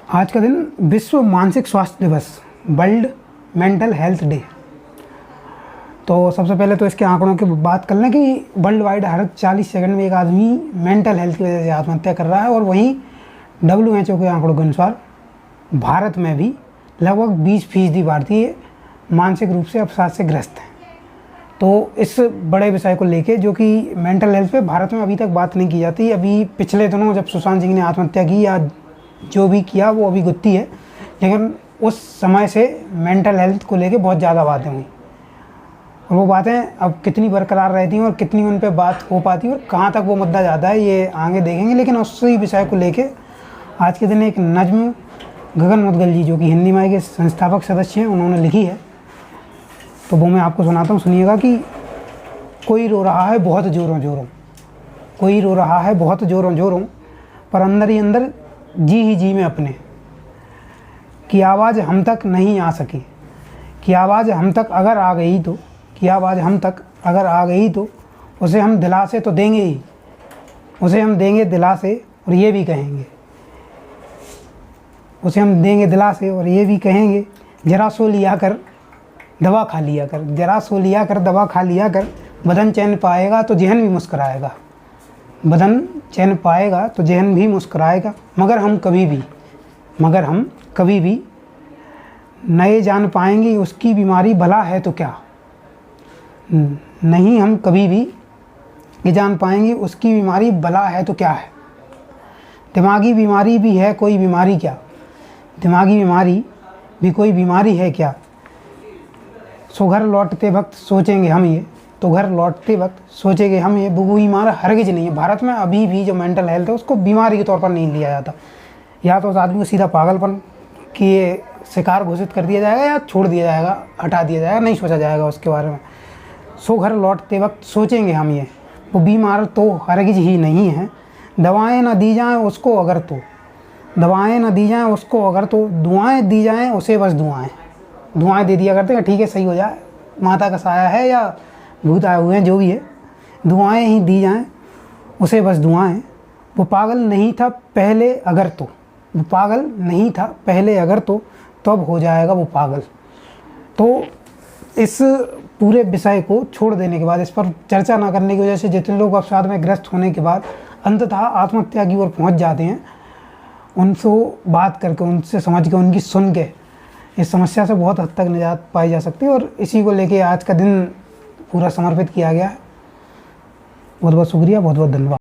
आज का दिन विश्व मानसिक स्वास्थ्य दिवस, वर्ल्ड मेंटल हेल्थ डे। तो सबसे पहले तो इसके आंकड़ों की बात कर लें कि वर्ल्ड वाइड हर 40 सेकंड में एक आदमी मेंटल हेल्थ की वजह से आत्महत्या कर रहा है। और वहीं WHO के आंकड़ों के अनुसार भारत में भी लगभग 20% भारतीय मानसिक रूप से अवसाद से ग्रस्त हैं। तो इस बड़े विषय को लेके, जो कि मेंटल हेल्थ पे भारत में अभी तक बात नहीं की जाती। अभी पिछले दिनों जब सुशांत सिंह ने आत्महत्या की या जो भी किया वो अभी गुत्ती है, लेकिन उस समय से मेंटल हेल्थ को लेके बहुत ज़्यादा बातें हुई और वो बातें अब कितनी बरकरार रहती हैं और कितनी उन पे बात हो पाती है और कहाँ तक वो मुद्दा ज़्यादा है, ये आगे देखेंगे। लेकिन उसी विषय को लेके आज के दिन एक नज्म गगन मुदगल जी, जो कि हिंदी माई के संस्थापक सदस्य हैं, उन्होंने लिखी है। तो वो मैं आपको सुनाता हूँ, सुनिएगा कि कोई रो रहा है बहुत ज़ोरों ज़ोरों, कोई रो रहा है बहुत ज़ोरों ज़ोरों, पर अंदर ही अंदर जी ही जी में अपने, कि आवाज़ हम तक नहीं आ सकी, कि आवाज़ हम तक अगर आ गई तो, कि आवाज़ हम तक अगर आ गई तो उसे हम दिलासे तो देंगे ही, उसे हम देंगे दिलासे और ये भी कहेंगे, उसे हम देंगे दिलासे और ये भी कहेंगे, जरा सो लिया कर दवा खा लिया कर, जरा सो लिया कर दवा खा लिया कर, बदन चैन पाएगा तो जहन भी मुस्कुराएगा, बदन चैन पाएगा तो जहन भी मुस्कुराएगा, मगर हम कभी भी नए जान पाएंगे उसकी बीमारी भला है तो क्या, नहीं हम कभी भी ये जान पाएंगे उसकी बीमारी भला है तो क्या है, दिमागी बीमारी भी है कोई बीमारी क्या, दिमागी बीमारी भी कोई बीमारी है क्या, सो घर लौटते वक्त सोचेंगे हम ये, तो घर लौटते वक्त सोचेंगे हम ये, वो बीमार हरगिज नहीं है। भारत में अभी भी जो मेंटल हेल्थ है उसको बीमारी के तौर पर नहीं लिया जाता। या तो उस आदमी को सीधा पागलपन के शिकार घोषित कर दिया जाएगा या छोड़ दिया जाएगा, हटा दिया जाएगा, नहीं सोचा जाएगा उसके बारे में। सो घर लौटते वक्त सोचेंगे हम ये, वो बीमार तो हरगिज ही नहीं है, दवाएँ ना दी जाएँ उसको अगर तो, दवाएँ ना दी जाएँ उसको अगर तो, दुआएँ दी जाएँ उसे बस दुआएँ दे दिया करते हैं, ठीक है सही हो जाए, माता का साया है या भूत आए हुए हैं, जो भी है, दुआएं ही दी जाएं उसे बस दुआएं। वो पागल नहीं था पहले अगर तो, वो पागल नहीं था पहले अगर तो, तब हो जाएगा वो पागल। तो इस पूरे विषय को छोड़ देने के बाद, इस पर चर्चा ना करने की वजह से जितने लोग अवसाद में ग्रस्त होने के बाद अंततः आत्महत्या की ओर पहुँच जाते हैं, उनसे बात करके, उनसे समझ के, उनकी सुन के इस समस्या से बहुत हद तक निजात पाई जा सकती है। और इसी को लेके आज का दिन पूरा समर्पित किया गया है। बहुत बहुत शुक्रिया, बहुत बहुत धन्यवाद।